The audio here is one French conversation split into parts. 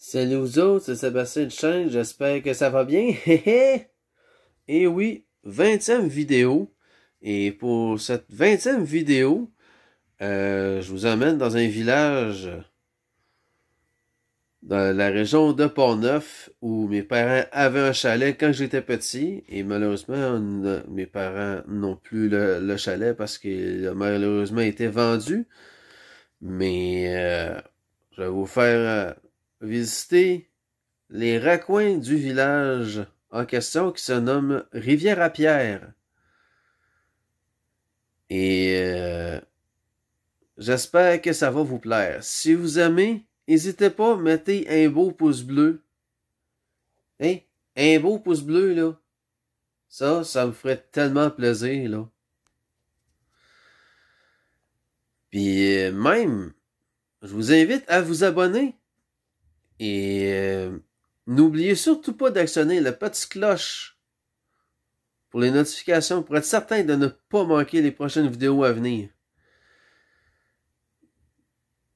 Salut vous autres, c'est Sébastien Duchesne, j'espère que ça va bien. Et oui, 20e vidéo. Et pour cette 20e vidéo, je vous emmène dans un village dans la région de Port-Neuf où mes parents avaient un chalet quand j'étais petit. Et malheureusement, mes parents n'ont plus le chalet parce qu'il a malheureusement été vendu. Mais je vais vous faire visiter les raccoins du village en question qui se nomme Rivière-à-Pierre. Et j'espère que ça va vous plaire. Si vous aimez, n'hésitez pas, mettez un beau pouce bleu. Hein? Un beau pouce bleu, là. Ça me ferait tellement plaisir, là. Puis même, je vous invite à vous abonner. Et n'oubliez surtout pas d'actionner la petite cloche pour les notifications pour être certain de ne pas manquer les prochaines vidéos à venir.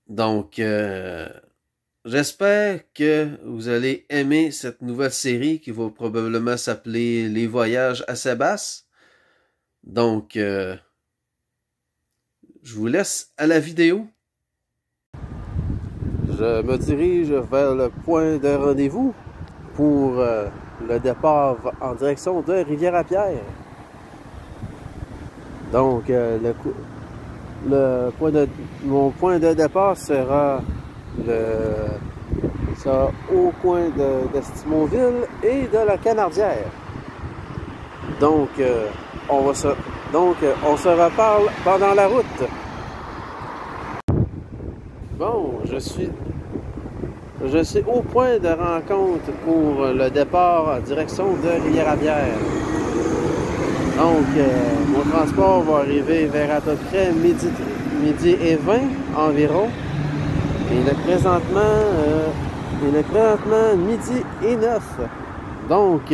Donc, j'espère que vous allez aimer cette nouvelle série qui va probablement s'appeler Les Voyages à Sébastien. Donc, je vous laisse à la vidéo. Je me dirige vers le point de rendez-vous pour le départ en direction de Rivière-à-Pierre. Donc, mon point de départ sera au coin d'Estimonville et de la Canardière. Donc, on se reparle pendant la route. Bon, je suis au point de rencontre pour le départ en direction de Rivière-à-Pierre. Donc, mon transport va arriver vers à peu près midi et 20 environ. Et il est présentement midi et 9. Donc,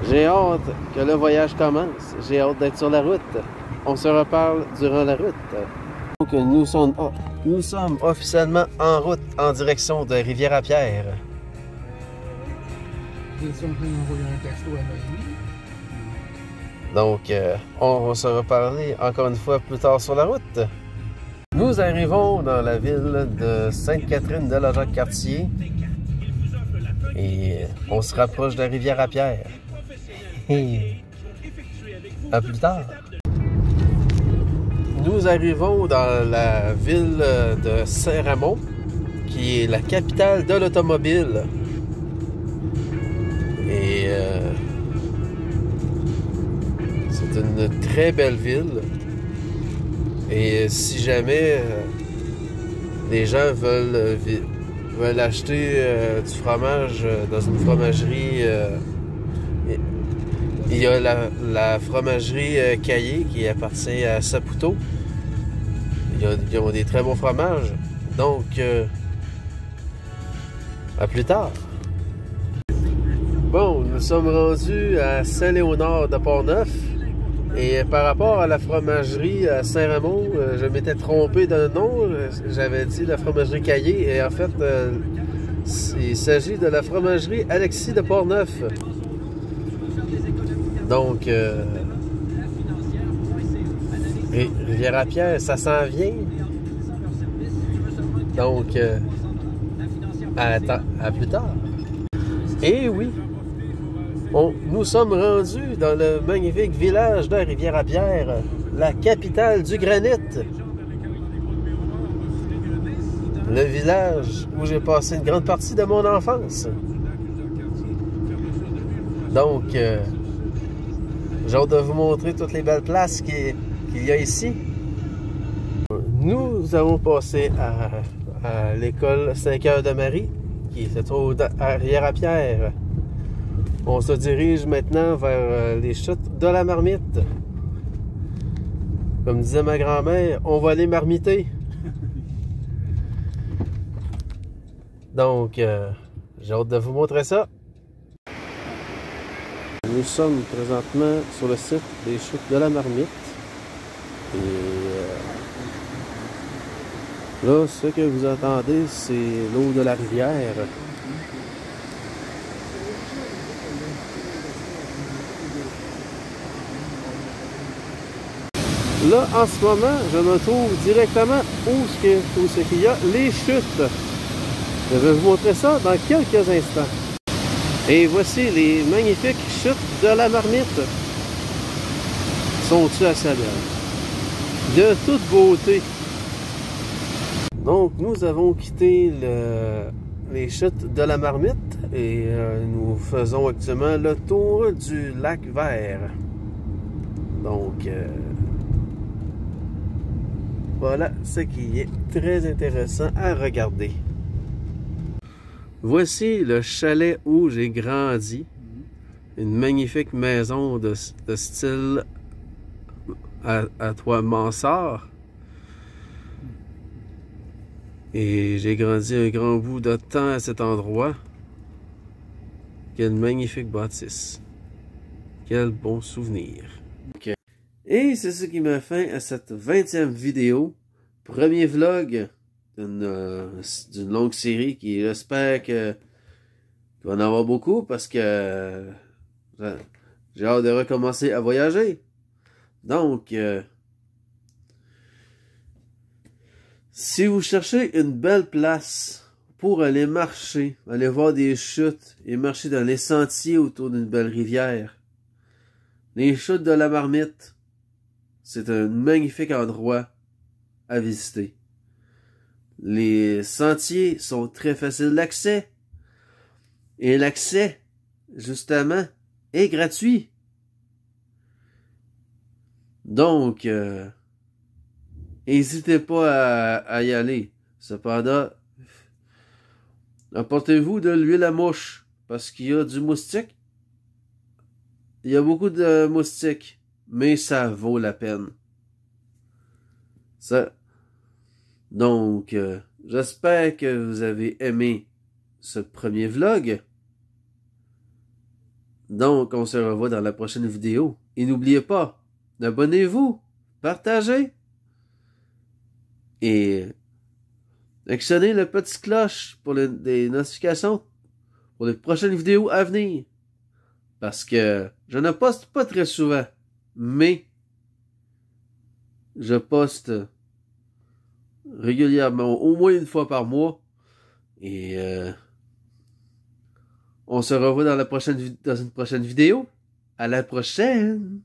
j'ai hâte que le voyage commence. J'ai hâte d'être sur la route. On se reparle durant la route. Donc, nous sommes officiellement en route en direction de Rivière-à-Pierre. Donc, on va se reparler encore une fois plus tard sur la route. Nous arrivons dans la ville de Sainte-Catherine-de-la-Jacques-Cartier et on se rapproche de Rivière-à-Pierre. À plus tard. Nous arrivons dans la ville de Saint-Raymond, qui est la capitale de l'automobile. Et c'est une très belle ville. Et si jamais les gens veulent acheter du fromage dans une fromagerie, il y a la fromagerie Caillé qui appartient à Saputo. Ils ont des très bons fromages. Donc, à plus tard. Bon, nous sommes rendus à Saint-Léonard de Port-Neuf. Et par rapport à la fromagerie à Saint-Raymond, je m'étais trompé de nom. J'avais dit la fromagerie Caillé. Et en fait, il s'agit de la fromagerie Alexis de Port-Neuf. Donc, Rivière-à-Pierre, ça s'en vient. Donc, à plus tard. Et oui, nous sommes rendus dans le magnifique village de Rivière-à-Pierre, la capitale du granit. Le village où j'ai passé une grande partie de mon enfance. Donc, j'ai hâte de vous montrer toutes les belles places qu'il y a ici. Nous avons passé à l'école Saint-Cœur-de-Marie, qui se trouve à Rivière-à-Pierre. On se dirige maintenant vers les chutes de la Marmite. Comme disait ma grand-mère, on va aller marmiter. Donc, j'ai hâte de vous montrer ça. Nous sommes présentement sur le site des chutes de la Marmite. Et Là, ce que vous entendez, c'est l'eau de la rivière. Là, en ce moment, je me trouve directement où ce qu'il y a les chutes. Je vais vous montrer ça dans quelques instants. Et voici les magnifiques chutes de la Marmite. Sont-ils assez belles? De toute beauté. Donc, nous avons quitté les chutes de la Marmite et nous faisons actuellement le tour du lac Vert. Donc, voilà ce qui est très intéressant à regarder. Voici le chalet où j'ai grandi. Une magnifique maison de style à toit mansard. Et j'ai grandi un grand bout de temps à cet endroit. Quelle magnifique bâtisse. Quel bon souvenir. Okay. Et c'est ce qui m'a fait à cette 20e vidéo. Premier vlog d'une longue série qui j'espère qu'il va en avoir beaucoup parce que j'ai hâte de recommencer à voyager. Donc, si vous cherchez une belle place pour aller marcher, aller voir des chutes et marcher dans les sentiers autour d'une belle rivière, les chutes de la Marmite, c'est un magnifique endroit à visiter. Les sentiers sont très faciles d'accès. Et l'accès, justement, est gratuit. Donc, n'hésitez pas à y aller. Cependant, apportez-vous de l'huile à mouche, parce qu'il y a du moustique. Il y a beaucoup de moustiques, mais ça vaut la peine. Donc, j'espère que vous avez aimé ce premier vlog. Donc, on se revoit dans la prochaine vidéo. Et n'oubliez pas, abonnez-vous, partagez et actionnez la petite cloche pour les notifications pour les prochaines vidéos à venir. Parce que je ne poste pas très souvent, mais je poste régulièrement, au moins une fois par mois. Et on se revoit dans une prochaine vidéo. À la prochaine!